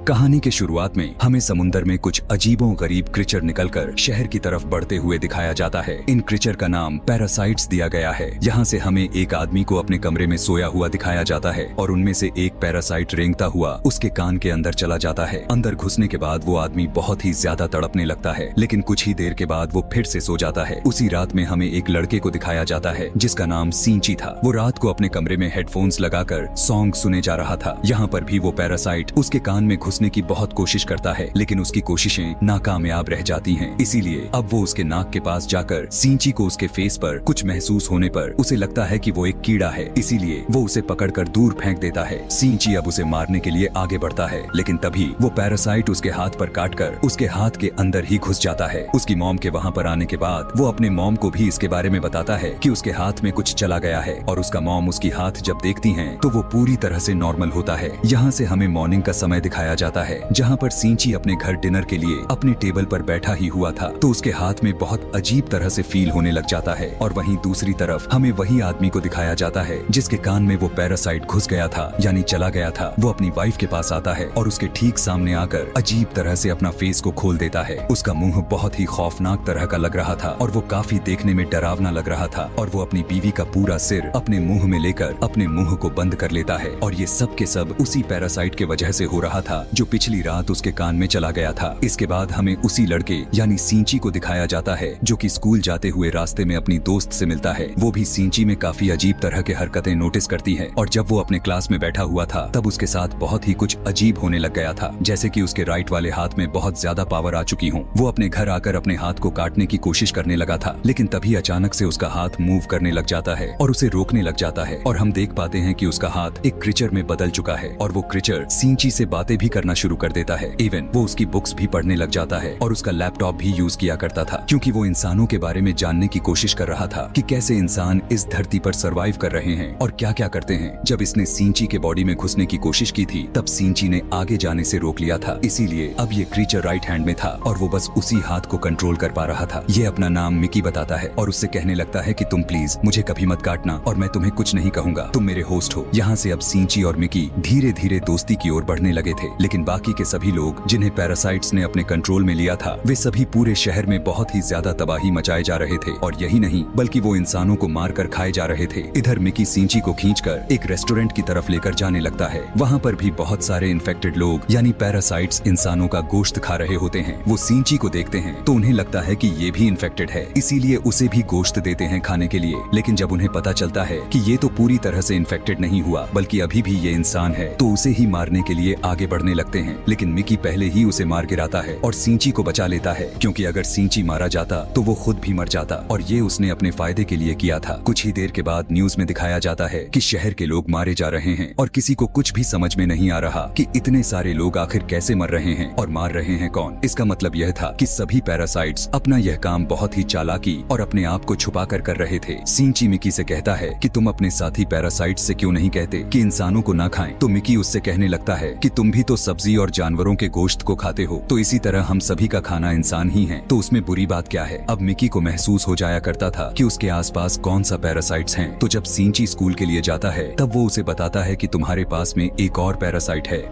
कहानी के शुरुआत में हमें समुद्र में कुछ अजीबो गरीब क्रिचर निकलकर शहर की तरफ बढ़ते हुए दिखाया जाता है। इन क्रिचर का नाम पैरासाइट्स दिया गया है। यहाँ से हमें एक आदमी को अपने कमरे में सोया हुआ दिखाया जाता है और उनमें से एक पैरासाइट रेंगता हुआ उसके कान के अंदर चला जाता है। अंदर घुसने के बाद वो आदमी बहुत ही ज्यादा तड़पने लगता है, लेकिन कुछ ही देर के बाद वो फिर से सो जाता है। उसी रात में हमें एक लड़के को दिखाया जाता है जिसका नाम सींची था। वो रात को अपने कमरे में हेडफोन्स लगाकर सॉन्ग सुने जा रहा था। यहाँ पर भी वो पैरासाइट उसके कान में घुसने की बहुत कोशिश करता है, लेकिन उसकी कोशिशें नाकामयाब रह जाती हैं। इसीलिए अब वो उसके नाक के पास जाकर सींची को उसके फेस पर कुछ महसूस होने पर उसे लगता है कि वो एक कीड़ा है, इसीलिए वो उसे पकड़कर दूर फेंक देता है। सींची अब उसे मारने के लिए आगे बढ़ता है, लेकिन तभी वो पैरासाइट उसके हाथ पर काटकर उसके हाथ के अंदर ही घुस जाता है। उसकी मॉम के वहाँ पर आने के बाद वो अपने मॉम को भी इसके बारे में बताता है कि उसके हाथ में कुछ चला गया है, और उसका मॉम उसकी हाथ जब देखती है तो वो पूरी तरह से नॉर्मल होता है। यहाँ से हमें मॉर्निंग का समय दिखाया जाता है, जहाँ पर सींची अपने घर डिनर के लिए अपने टेबल पर बैठा ही हुआ था, तो उसके हाथ में बहुत अजीब तरह से फील होने लग जाता है। और वहीं दूसरी तरफ हमें वही आदमी को दिखाया जाता है जिसके कान में वो पैरासाइट घुस गया था, यानी चला गया था। वो अपनी वाइफ के पास आता है और उसके ठीक सामने आकर अजीब तरह से अपना फेस को खोल देता है। उसका मुंह बहुत ही खौफनाक तरह का लग रहा था और वो काफी देखने में डरावना लग रहा था, और वो अपनी बीवी का पूरा सिर अपने मुंह में लेकर अपने मुंह को बंद कर लेता है। और ये सब के सब उसी पैरासाइट के वजह से हो रहा था जो पिछली रात उसके कान में चला गया था। इसके बाद हमें उसी लड़के यानी सींची को दिखाया जाता है जो कि स्कूल जाते हुए रास्ते में अपनी दोस्त से मिलता है। वो भी सींची में काफी अजीब तरह के हरकतें नोटिस करती है, और जब वो अपने क्लास में बैठा हुआ था तब उसके साथ बहुत ही कुछ अजीब होने लग गया था, जैसे कि उसके राइट वाले हाथ में बहुत ज्यादा पावर आ चुकी हो। वो अपने घर आकर अपने हाथ को काटने की कोशिश करने लगा था, लेकिन तभी अचानक से उसका हाथ मूव करने लग जाता है और उसे रोकने लग जाता है, और हम देख पाते हैं कि उसका हाथ एक क्रिचर में बदल चुका है, और वो क्रिचर सींची से बातें भी करना शुरू कर देता है। इवन वो उसकी बुक्स भी पढ़ने लग जाता है और उसका लैपटॉप भी यूज किया करता था, क्योंकि वो इंसानों के बारे में जानने की कोशिश कर रहा था कि कैसे इंसान इस धरती पर सरवाइव कर रहे हैं और क्या क्या करते हैं। जब इसने सींची के बॉडी में घुसने की कोशिश की थी तब सींची ने आगे जाने से रोक लिया था, इसीलिए अब ये क्रीचर राइट हैंड में था और वो बस उसी हाथ को कंट्रोल कर पा रहा था। ये अपना नाम मिकी बताता है और उससे कहने लगता है कि तुम प्लीज मुझे कभी मत काटना और मैं तुम्हें कुछ नहीं कहूंगा, तुम मेरे होस्ट हो। यहाँ से अब सींची और मिकी धीरे धीरे दोस्ती की ओर बढ़ने लगे थे, लेकिन बाकी के सभी लोग जिन्हें पैरासाइट्स ने अपने कंट्रोल में लिया था वे सभी पूरे शहर में बहुत ही ज्यादा तबाही मचाए जा रहे थे, और यही नहीं बल्कि वो इंसानों को मार कर खाए जा रहे थे। इधर मिकी सींची को खींचकर एक रेस्टोरेंट की तरफ लेकर जाने लगता है। वहाँ पर भी बहुत सारे इन्फेक्टेड लोग यानी पैरासाइट्स इंसानों का गोश्त खा रहे होते हैं। वो सींची को देखते हैं तो उन्हें लगता है कि ये भी इन्फेक्टेड है, इसीलिए उसे भी गोश्त देते हैं खाने के लिए। लेकिन जब उन्हें पता चलता है कि ये तो पूरी तरह से इन्फेक्टेड नहीं हुआ बल्कि अभी भी ये इंसान है, तो उसे ही मारने के लिए आगे बढ़ने लगते हैं। लेकिन मिकी पहले ही उसे मार गिराता है और सींची को बचा लेता है, क्योंकि अगर सींची मारा जाता तो वो खुद भी मर जाता, और ये उसने अपने फायदे के लिए किया था। कुछ ही देर के बाद न्यूज में दिखाया जाता है कि शहर के लोग मारे जा रहे हैं और किसी को कुछ भी समझ में नहीं आ रहा कि इतने सारे लोग आखिर कैसे मर रहे हैं और मार रहे हैं कौन। इसका मतलब यह था कि सभी पैरासाइट्स अपना यह काम बहुत ही चालाकी और अपने आप को छुपा कर रहे थे। सींची मिकी से कहता है कि तुम अपने साथी पैरासाइट्स से क्यों नहीं कहते कि इंसानों को ना खाएं, तो मिकी उससे कहने लगता है कि तुम भी तो सब्जी और जानवरों के गोश्त को खाते हो, तो इसी तरह हम सभी का खाना इंसान ही है, तो उसमें बुरी बात क्या है। अब मिकी को महसूस हो जाया करता था कि उसके आसपास कौन सा पैरासाइट्स हैं, तो जब सींची स्कूल के लिए जाता है तब वो उसे बताता है कि तुम्हारे पास में एक और पैरासाइट है,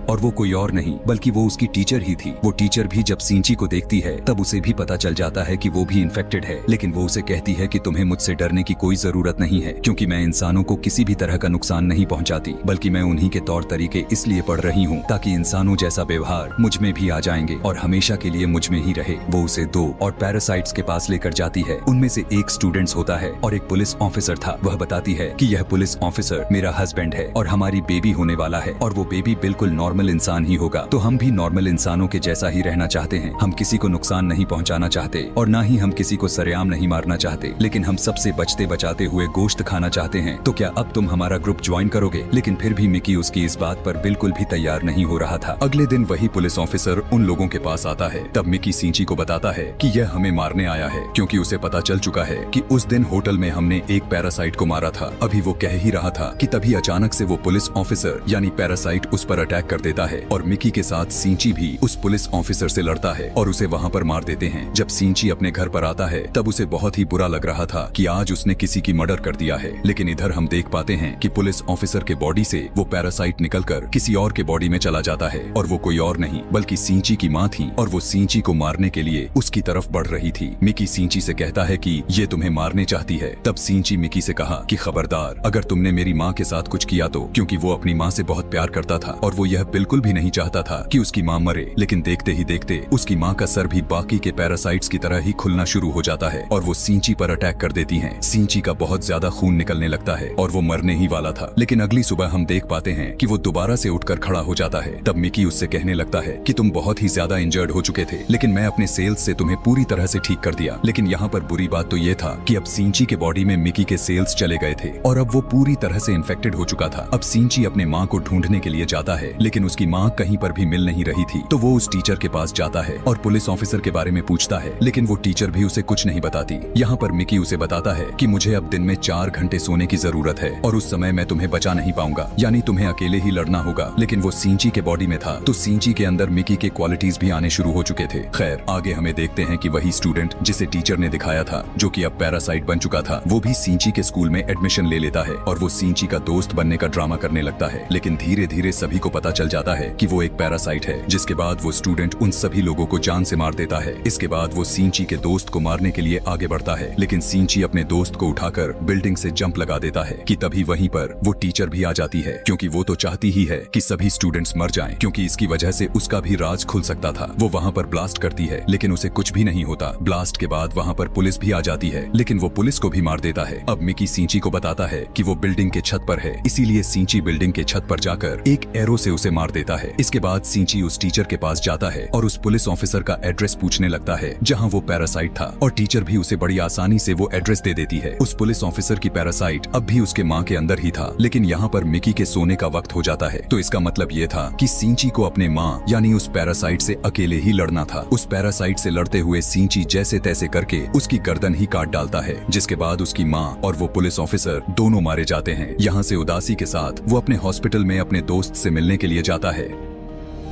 और वो कोई और नहीं बल्कि वो उसकी टीचर ही थी। वो टीचर भी जब सींची को देखती है तब उसे भी पता चल जाता है कि वो भी इन्फेक्टेड है, लेकिन वो उसे कहती है कि तुम्हें मुझसे डरने की कोई जरूरत नहीं है, क्योंकि मैं इंसानों को किसी भी तरह का नुकसान नहीं पहुंचाती, बल्कि मैं उन्हीं के तौर तरीके इसलिए पढ़ रही हूँ ताकि इंसानों जैसा व्यवहार मुझ में भी आ जाएंगे और हमेशा के लिए मुझ में ही रहे। वो उसे 2 और पैरासाइट्स के पास लेकर जाती है। उनमें से एक स्टूडेंट्स होता है और एक पुलिस ऑफिसर था। वह बताती है कि यह पुलिस ऑफिसर मेरा हस्बैंड है और हमारी बेबी होने वाला है, और वो बेबी बिल्कुल नॉर्मल इंसान ही होगा, तो हम भी नॉर्मल इंसानों के जैसा ही रहना चाहते हैं। हम किसी को नुकसान नहीं पहुंचाना चाहते और ना ही हम किसी को सरेआम नहीं मारना चाहते, लेकिन हम सबसे बचते बचाते हुए गोश्त खाना चाहते हैं। तो क्या अब तुम हमारा ग्रुप ज्वाइन करोगे? लेकिन फिर भी मिकी उसकी इस बात पर बिल्कुल भी तैयार नहीं हो रहा था। अगले दिन वही पुलिस ऑफिसर उन लोगों के पास आता है। तब मिकी सींची को बताता है कि यह हमें मारने आया है, क्योंकि उसे पता चल चुका है कि उस दिन होटल में हमने एक पैरासाइट को मारा था। अभी वो कह ही रहा था कि तभी अचानक से वो पुलिस ऑफिसर यानी पैरासाइट उस पर अटैक कर देता है और मिकी के साथ सींची भी उस पुलिस ऑफिसर से लड़ता है और उसे वहाँ पर मार देते हैं। जब सींची अपने घर पर आता है तब उसे बहुत ही बुरा लग रहा था कि आज उसने किसी की मर्डर कर दिया है, लेकिन इधर हम देख पाते हैं कि पुलिस ऑफिसर के बॉडी से वो पैरासाइट निकलकर किसी और के बॉडी में चला जाता है और वो कोई और नहीं बल्कि सींची की माँ थी और वो सींची को मारने के लिए उसकी तरफ बढ़ रही थी। मिकी सींची से कहता है कि ये तुम्हें मारने चाहती है। तब सींची मिकी से कहा कि खबरदार, अगर तुमने मेरी माँ के साथ कुछ किया तो, क्योंकि वो अपनी माँ से बहुत प्यार करता था और वो यह बिल्कुल भी नहीं चाहता था कि उसकी माँ मरे। लेकिन देखते ही देखते उसकी माँ का सर भी बाकी के पैरासाइट्स की तरह ही खुलना शुरू हो जाता है और वो सींची पर अटैक कर देती हैं। सींची का बहुत ज्यादा खून निकलने लगता है और वो मरने ही वाला था। लेकिन अगली सुबह हम देख पाते हैं कि वो दोबारा से उठकर खड़ा हो जाता है। तब मिकी उससे कहने लगता है कि तुम बहुत ही ज्यादा इंजर्ड हो चुके थे, लेकिन मैं अपने सेल्स से तुम्हें पूरी तरह से ठीक कर दिया। लेकिन यहाँ पर बुरी बात तो ये था कि अब सींची के बॉडी में मिकी के सेल्स चले गए थे और अब वो पूरी तरह से इन्फेक्टेड हो चुका था। अब सींची अपने माँ को ढूंढने के लिए जाता है, लेकिन उसकी माँ कहीं पर भी मिल नहीं रही थी। तो वो उस टीचर के पास जाता है और पुलिस ऑफिसर के बारे में पूछता है, लेकिन वो टीचर भी उसे कुछ नहीं बताती। यहाँ पर मिकी उसे बताता है कि मुझे अब दिन में 4 घंटे सोने की जरूरत है और उस समय मैं तुम्हें बचा नहीं पाऊंगा, यानी तुम्हें अकेले ही लड़ना होगा। लेकिन वो सींची के बॉडी में था तो सींची के अंदर मिकी के क्वालिटीज भी आने शुरू हो चुके थे। खैर, आगे हमें देखते हैं कि वही स्टूडेंट जिसे टीचर ने दिखाया था, जो कि अब पैरासाइट बन चुका था, वो भी सींची के स्कूल में एडमिशन ले लेता है और वो सींची का दोस्त बनने का ड्रामा करने लगता है। लेकिन धीरे धीरे सभी को पता चल जाता है कि वो एक पैरासाइट है, जिसके बाद वो स्टूडेंट उन सभी लोगों को जान से मार देता है। इसके बाद वो सींची के दोस्त को मारने के लिए आगे बढ़ता है, लेकिन सींची अपने दोस्त को उठाकर बिल्डिंग से जंप लगा देता है कि तभी वहीं पर वो टीचर भी आ जाती है, क्योंकि वो तो चाहती ही है कि सभी स्टूडेंट्स मर जाएं, क्योंकि इसकी वजह से उसका भी राज खुल सकता था। वो वहाँ पर ब्लास्ट करती है, लेकिन उसे कुछ भी नहीं होता। ब्लास्ट के बाद वहाँ पर पुलिस भी आ जाती है, लेकिन वो पुलिस को भी मार देता है। अब मिकी सींची को बताता है कि वो बिल्डिंग के छत पर है, इसीलिए सींची बिल्डिंग के छत पर जाकर एक एरो से उसे मार देता है। इसके बाद सींची उस टीचर के पास जाता है और उस पुलिस ऑफिसर का एड्रेस पूछने लगता है जहाँ वो पैरासाइट था, और टीचर भी उसे बड़ी आसानी से वो एड्रेस दे देती है। उस पुलिस ऑफिसर की पैरासाइट अब भी उसके माँ के अंदर ही था, लेकिन यहाँ पर मिकी के सोने का वक्त हो जाता है। तो इसका मतलब ये था कि सींची को अपने माँ यानी उस पैरासाइट से अकेले ही लड़ना था। उस पैरासाइट से लड़ते हुए सींची जैसे तैसे करके उसकी गर्दन ही काट डालता है, जिसके बाद उसकी माँ और वो पुलिस ऑफिसर दोनों मारे जाते हैं। यहाँ से उदासी के साथ वो अपने हॉस्पिटल में अपने दोस्त से मिलने के लिए जाता है।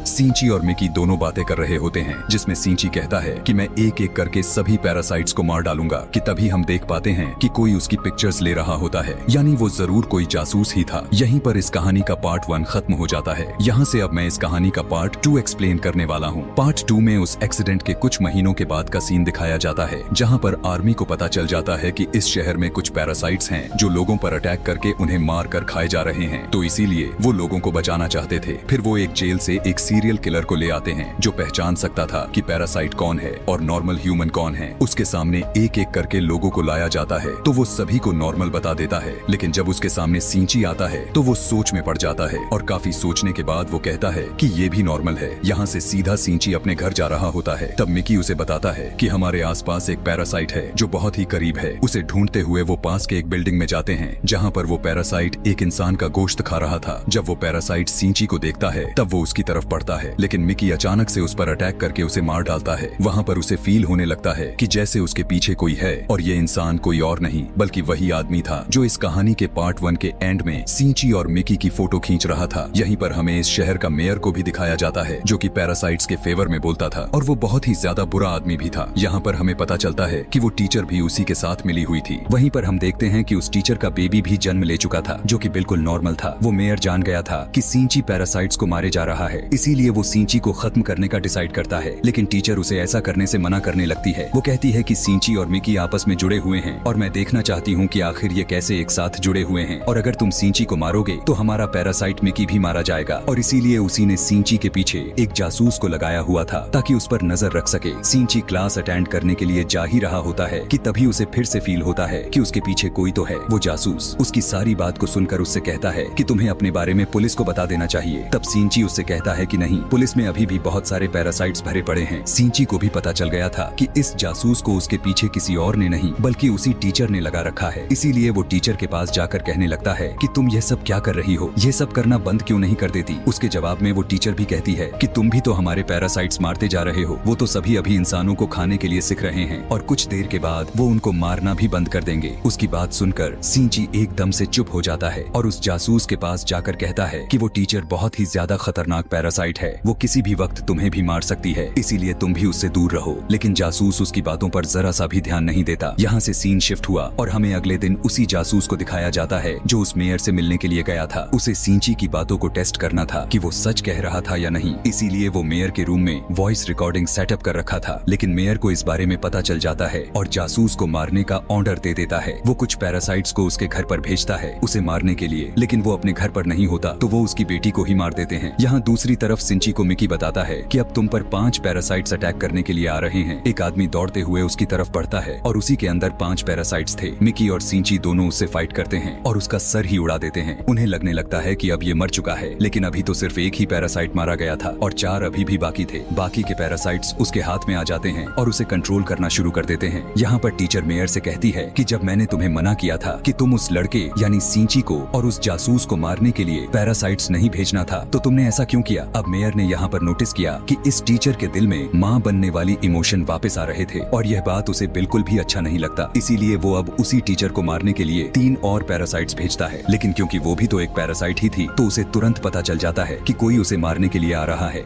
सींची और मिकी दोनों बातें कर रहे होते हैं, जिसमें सींची कहता है कि मैं एक एक करके सभी पैरासाइट्स को मार डालूंगा। कि तभी हम देख पाते हैं कि कोई उसकी पिक्चर्स ले रहा होता है, यानी वो जरूर कोई जासूस ही था। यहीं पर इस कहानी का पार्ट 1 खत्म हो जाता है। यहाँ से अब मैं इस कहानी का पार्ट 2 एक्सप्लेन करने वाला हूँ। पार्ट 2 में उस एक्सीडेंट के कुछ महीनों के बाद का सीन दिखाया जाता है, जहाँ पर आर्मी को पता चल जाता है कि इस शहर में कुछ पैरासाइट्स हैं जो लोगों पर अटैक करके उन्हें मार कर खाए जा रहे हैं। तो इसीलिए वो लोगों को बचाना चाहते थे। फिर वो एक जेल से एक सीरियल किलर को ले आते हैं जो पहचान सकता था कि पैरासाइट कौन है और नॉर्मल ह्यूमन कौन है। उसके सामने एक एक करके लोगों को लाया जाता है तो वो सभी को नॉर्मल बता देता है, लेकिन जब उसके सामने सींची आता है तो वो सोच में पड़ जाता है और काफी सोचने के बाद वो कहता है कि ये भी नॉर्मल है। यहाँ से सीधा सींची अपने घर जा रहा होता है। तब मिकी उसे बताता है कि हमारे आसपास एक पैरासाइट है जो बहुत ही करीब है। उसे ढूंढते हुए वो पास के एक बिल्डिंग में जाते हैं जहाँ पर वो पैरासाइट एक इंसान का गोश्त खा रहा था। जब वो पैरासाइट सींची को देखता है तब वो उसकी तरफ बढ़ता है, लेकिन मिकी अचानक से उस पर अटैक करके उसे मार डालता है। वहाँ पर उसे फील होने लगता है कि जैसे उसके पीछे कोई है और ये इंसान कोई और नहीं बल्कि वही आदमी था जो इस कहानी के पार्ट 1 के एंड में सींची और मिकी की फोटो खींच रहा था। यहीं पर हमें इस शहर का मेयर को भी दिखाया जाता है जो कि पैरासाइट्स के फेवर में बोलता था और वो बहुत ही ज्यादा बुरा आदमी भी था। यहाँ पर हमें पता चलता है कि वो टीचर भी उसी के साथ मिली हुई थी। वहीं पर हम देखते हैं कि उस टीचर का बेबी भी जन्म ले चुका था जो कि बिल्कुल नॉर्मल था। वो मेयर जान गया था कि सींची पैरासाइट्स को मारे जा रहा है, इसीलिए वो सींची को खत्म करने का डिसाइड करता है, लेकिन टीचर उसे ऐसा करने से मना करने लगती है। वो कहती है कि सींची और मिकी आपस में जुड़े हुए हैं और मैं देखना चाहती हूँ कि आखिर ये कैसे एक साथ जुड़े हुए हैं, और अगर तुम सींची को मारोगे तो हमारा पैरासाइट मिकी भी मारा जाएगा। और इसीलिए उसी ने सींची के पीछे एक जासूस को लगाया हुआ था ताकि उस पर नजर रख सके। सींची क्लास अटेंड करने के लिए जा ही रहा होता है कि तभी उसे फिर से फील होता है कि उसके पीछे कोई तो है। वो जासूस उसकी सारी बात को सुनकर उससे कहता है कि तुम्हें अपने बारे में पुलिस को बता देना चाहिए। तब सींची उससे कहता है कि नहीं, पुलिस में अभी भी बहुत सारे पैरासाइट्स भरे पड़े हैं। सिंची को भी पता चल गया था कि इस जासूस को उसके पीछे किसी और ने नहीं बल्कि उसी टीचर ने लगा रखा है। इसीलिए वो टीचर के पास जाकर कहने लगता है कि तुम ये सब क्या कर रही हो, ये सब करना बंद क्यों नहीं कर देती। उसके जवाब में वो टीचर भी कहती है कि तुम भी तो हमारे पैरासाइट्स मारते जा रहे हो, वो तो सभी अभी इंसानों को खाने के लिए सीख रहे हैं और कुछ देर के बाद वो उनको मारना भी बंद कर देंगे। उसकी बात सुनकर सिंची एकदम से चुप हो जाता है और उस जासूस के पास जाकर कहता है कि वो टीचर बहुत ही ज्यादा खतरनाक पैरासाइट है, वो किसी भी वक्त तुम्हें भी मार सकती है, इसीलिए तुम भी उससे दूर रहो। लेकिन जासूस उसकी बातों पर जरा सा भी ध्यान नहीं देता। यहाँ से सीन शिफ्ट हुआ और हमें अगले दिन उसी जासूस को दिखाया जाता है जो उस मेयर से मिलने के लिए गया था। उसे सिंची की बातों को टेस्ट करना था कि वो सच कह रहा था या नहीं, इसीलिए वो मेयर के रूम में वॉइस रिकॉर्डिंग सेटअप कर रखा था। लेकिन मेयर को इस बारे में पता चल जाता है और जासूस को मारने का ऑर्डर दे देता है। वो कुछ पैरासाइट्स को उसके घर पर भेजता है उसे मारने के लिए, लेकिन वो अपने घर पर नहीं होता तो वो उसकी बेटी को ही मार देते हैं। यहाँ दूसरी तरफ सिंची को मिकी बताता है कि अब तुम पर 5 पैरासाइट्स अटैक करने के लिए आ रहे हैं। एक आदमी दौड़ते हुए उसकी तरफ बढ़ता है और उसी के अंदर 5 पैरासाइट्स थे। मिकी और सिंची दोनों उससे फाइट करते हैं और उसका सर ही उड़ा देते हैं। उन्हें लगने लगता है कि अब ये मर चुका है, लेकिन अभी तो सिर्फ एक ही पैरासाइट मारा गया था और 4 अभी भी बाकी थे। बाकी के पैरासाइट्स उसके हाथ में आ जाते हैं और उसे कंट्रोल करना शुरू कर देते हैं। यहाँ पर टीचर मेयर से कहती है कि जब मैंने तुम्हें मना किया था कि तुम उस लड़के यानी सिंची को और उस जासूस को मारने के लिए पैरासाइट्स नहीं भेजना था, तो तुमने ऐसा क्यों किया। अब मेयर ने यहाँ पर नोटिस किया कि इस टीचर के दिल में माँ बनने वाली इमोशन वापस आ रहे थे और यह बात उसे बिल्कुल भी अच्छा नहीं लगता। इसीलिए वो अब उसी टीचर को मारने के लिए 3 और पैरासाइट्स भेजता है। लेकिन क्योंकि वो भी तो एक पैरासाइट ही थी तो उसे तुरंत पता चल जाता है कि कोई उसे मारने के लिए आ रहा है।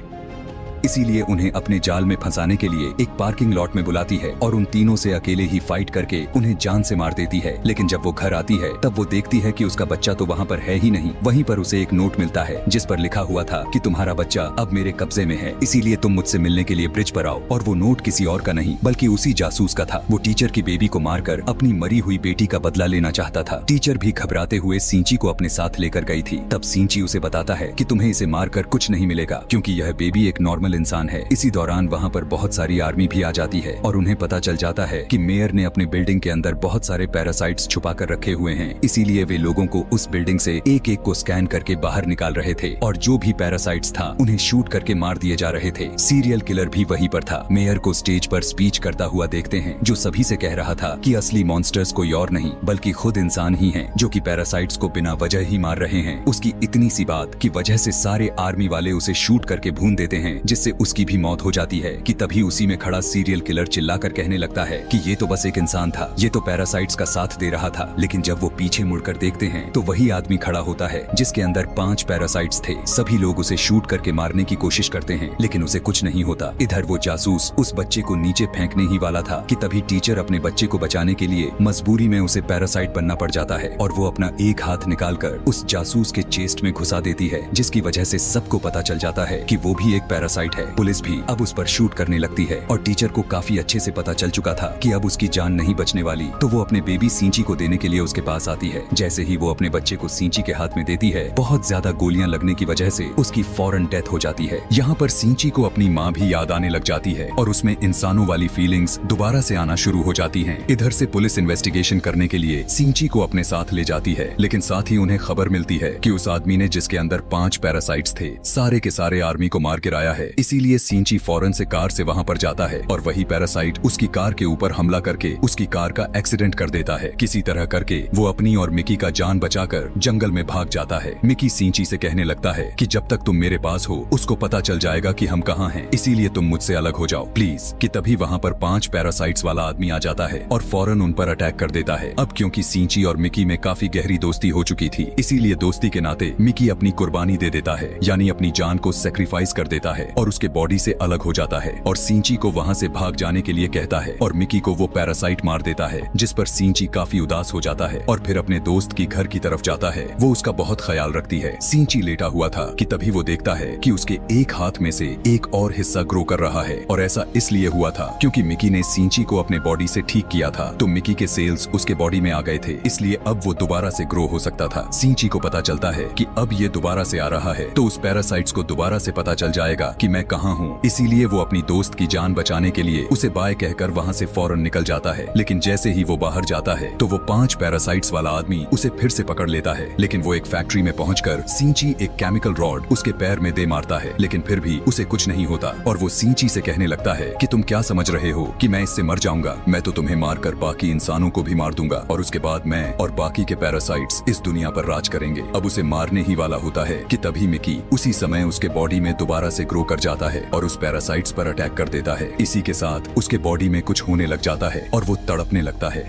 इसीलिए उन्हें अपने जाल में फंसाने के लिए एक पार्किंग लॉट में बुलाती है और उन तीनों से अकेले ही फाइट करके उन्हें जान से मार देती है। लेकिन जब वो घर आती है तब वो देखती है कि उसका बच्चा तो वहाँ पर है ही नहीं। वहीं पर उसे एक नोट मिलता है जिस पर लिखा हुआ था कि तुम्हारा बच्चा अब मेरे कब्जे में है, इसीलिए तुम मुझसे मिलने के लिए ब्रिज पर आओ। और वो नोट किसी और का नहीं बल्कि उसी जासूस का था। वो टीचर की बेबी को मारकर अपनी मरी हुई बेटी का बदला लेना चाहता था। टीचर भी घबराते हुए सिंची को अपने साथ लेकर गई थी। तब सिंची उसे बताता है कि तुम्हें इसे मारकर कुछ नहीं मिलेगा क्योंकि यह बेबी एक नॉर्मल इंसान है। इसी दौरान वहाँ पर बहुत सारी आर्मी भी आ जाती है और उन्हें पता चल जाता है कि मेयर ने अपने बिल्डिंग के अंदर बहुत सारे पैरासाइट्स छुपा कर रखे हुए हैं। इसीलिए वे लोगों को उस बिल्डिंग से एक एक को स्कैन करके बाहर निकाल रहे थे और जो भी पैरासाइट्स था उन्हें शूट करके मार दिए जा रहे थे। सीरियल किलर भी वहीं पर था। मेयर को स्टेज पर स्पीच करता हुआ देखते हैं जो सभी से कह रहा था कि असली मॉन्स्टर्स कोई और नहीं बल्कि खुद इंसान ही हैं जो कि पैरासाइट्स को बिना वजह ही मार रहे हैं। उसकी इतनी सी बात की वजह से सारे आर्मी वाले उसे शूट करके भून देते हैं जिससे उसकी भी मौत हो जाती है कि तभी उसी में खड़ा सीरियल किलर चिल्लाकर कहने लगता है कि ये तो बस एक इंसान था, ये तो पैरासाइट्स का साथ दे रहा था। लेकिन जब वो पीछे मुड़कर देखते हैं तो वही आदमी खड़ा होता है जिसके अंदर 5 पैरासाइट्स थे। सभी लोग उसे शूट करके मारने की कोशिश करते हैं लेकिन उसे कुछ नहीं होता। इधर वो जासूस उस बच्चे को नीचे फेंकने ही वाला था कि तभी टीचर अपने बच्चे को बचाने के लिए मजबूरी में उसे पैरासाइट बनना पड़ जाता है और वो अपना एक हाथ निकालकर उस जासूस के चेस्ट में घुसा देती है जिसकी वजह से सबको पता चल जाता है कि वो भी एक पैरासाइट है। पुलिस भी अब उस पर शूट करने लगती है और टीचर को काफी अच्छे से पता चल चुका था कि अब उसकी जान नहीं बचने वाली, तो वो अपने बेबी सिंची को देने के लिए उसके पास आती है। जैसे ही वो अपने बच्चे को सिंची के हाथ में देती है बहुत ज्यादा गोलियां लगने की वजह से उसकी फौरन डेथ हो जाती है। यहाँ पर सिंची को अपनी माँ भी याद आने लग जाती है और उसमें इंसानों वाली फीलिंग्स दोबारा से आना शुरू हो जाती हैं। इधर से पुलिस इन्वेस्टिगेशन करने के लिए सिंची को अपने साथ ले जाती है, लेकिन साथ ही उन्हें खबर मिलती है कि उस आदमी ने जिसके अंदर 5 पैरासाइट्स थे सारे के सारे आर्मी को मार गिराया है। इसीलिए सिंची फौरन से कार से वहाँ पर जाता है और वही पैरासाइट उसकी कार के ऊपर हमला करके उसकी कार का एक्सीडेंट कर देता है। किसी तरह करके वो अपनी और मिकी का जान बचाकर जंगल में भाग जाता है। मिकी सिंची से कहने लगता है कि जब तक तुम मेरे पास हो उसको पता चल जाएगा कि हम कहाँ हैं, इसीलिए तुम मुझसे अलग हो जाओ प्लीज। कि तभी वहाँ पर 5 पैरासाइट्स वाला आदमी आ जाता है और फौरन उन पर अटैक कर देता है। अब क्योंकि सिंची और मिकी में काफी गहरी दोस्ती हो चुकी थी, इसीलिए दोस्ती के नाते मिकी अपनी कुर्बानी दे देता है, यानी अपनी जान को सेक्रीफाइस कर देता है और उसके बॉडी से अलग हो जाता है और सिंची को वहाँ से भाग जाने के लिए कहता है और मिकी को वो पैरासाइट मार देता है, जिस पर सिंची काफी उदास हो जाता है और फिर अपने दोस्त की घर की तरफ जाता है। वो उसका बहुत ख्याल रखती है। सिंची लेटा हुआ था कि तभी वो देखता है कि उसके एक हाथ में से एक और हिस्सा ग्रो कर रहा है और ऐसा इसलिए हुआ था क्योंकि मिकी ने सिंची को अपने बॉडी से ठीक किया था, तो मिकी के सेल्स उसके बॉडी में आ गए थे, इसलिए अब वो दोबारा से ग्रो हो सकता था। सिंची को पता चलता है कि अब ये दोबारा से आ रहा है तो उस पैरासाइट्स को दोबारा से पता चल जाएगा कि मैं कहाँ हूँ। इसीलिए वो अपनी दोस्त की जान बचाने के लिए उसे बाय कहकर वहाँ से फौरन निकल जाता है। लेकिन जैसे ही वो बाहर जाता है तो वो 5 पैरासाइट्स वाला आदमी उसे फिर से पकड़ लेता है। लेकिन वो एक फैक्ट्री में पहुंचकर सींची एक केमिकल रॉड उसके पैर में दे मारता है, लेकिन फिर भी उसे कुछ नहीं होता और वो सींची से कहने लगता है कि तुम क्या समझ रहे हो कि मैं इससे मर जाऊंगा। मैं तो तुम्हें मारकर बाकी इंसानों को भी मार दूंगा और उसके बाद मैं और बाकी के पैरासाइट्स इस दुनिया पर राज करेंगे। अब उसे मारने ही वाला होता है कि तभी मिकी उसी समय उसके बॉडी में दोबारा से ग्रो कर जाता है और उस पैरासाइट्स पर अटैक कर देता है। इसी के साथ उसके बॉडी में कुछ होने लग जाता है और वो तड़पने लगता है।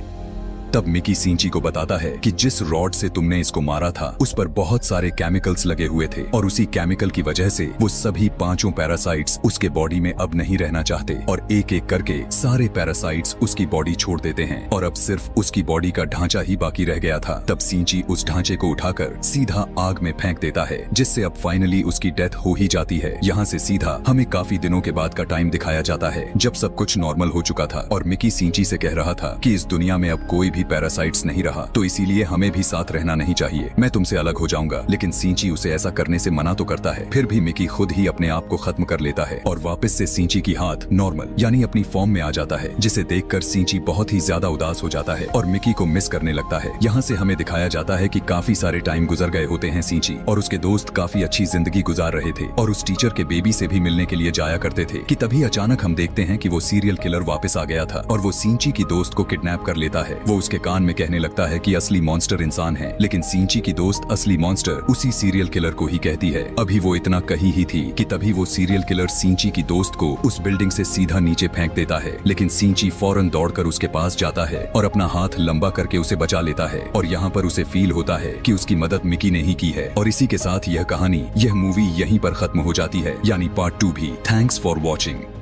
तब मिकी सींची को बताता है कि जिस रॉड से तुमने इसको मारा था उस पर बहुत सारे केमिकल्स लगे हुए थे और उसी केमिकल की वजह से वो सभी 5 पैरासाइट्स उसके बॉडी में अब नहीं रहना चाहते और एक एक करके सारे पैरासाइट्स उसकी बॉडी छोड़ देते हैं और अब सिर्फ उसकी बॉडी का ढांचा ही बाकी रह गया था। तब सींची उस ढांचे को उठाकर सीधा आग में फेंक देता है, जिससे अब फाइनली उसकी डेथ हो ही जाती है। यहाँ से सीधा हमें काफी दिनों के बाद का टाइम दिखाया जाता है जब सब कुछ नॉर्मल हो चुका था और मिकी सींची से कह रहा था कि इस दुनिया में अब कोई भी पैरासाइट्स नहीं रहा, तो इसीलिए हमें भी साथ रहना नहीं चाहिए, मैं तुमसे अलग हो जाऊंगा। लेकिन सींची उसे ऐसा करने से मना तो करता है, फिर भी मिकी खुद ही अपने आप को खत्म कर लेता है और वापस से सींची की हाथ नॉर्मल यानी अपनी फॉर्म में आ जाता है, जिसे देखकर सींची बहुत ही ज्यादा उदास हो जाता है और मिकी को मिस करने लगता है। यहाँ से हमें दिखाया जाता है कि काफी सारे टाइम गुजर गए होते हैं सींची और उसके दोस्त काफी अच्छी जिंदगी गुजार रहे थे और उस टीचर के बेबी से भी मिलने के लिए जाया करते थे कि तभी अचानक हम देखते हैं कि वो सीरियल किलर वापस आ गया था और वो सींची की दोस्त को किडनैप कर लेता है। वो उसके कान में कहने लगता है कि असली मॉन्स्टर इंसान है, लेकिन सींची की दोस्त असली मॉन्स्टर उसी सीरियल किलर को ही कहती है। अभी वो इतना कही ही थी कि तभी वो सीरियल किलर सींची की दोस्त को उस बिल्डिंग से सीधा नीचे फेंक देता है, लेकिन सींची फौरन दौड़कर उसके पास जाता है और अपना हाथ लंबा करके उसे बचा लेता है और यहाँ पर उसे फील होता है कि उसकी मदद मिकी ने ही की है। और इसी के साथ यह कहानी, यह मूवी यहीं पर खत्म हो जाती है, यानी पार्ट 2 भी। Thanks for watching.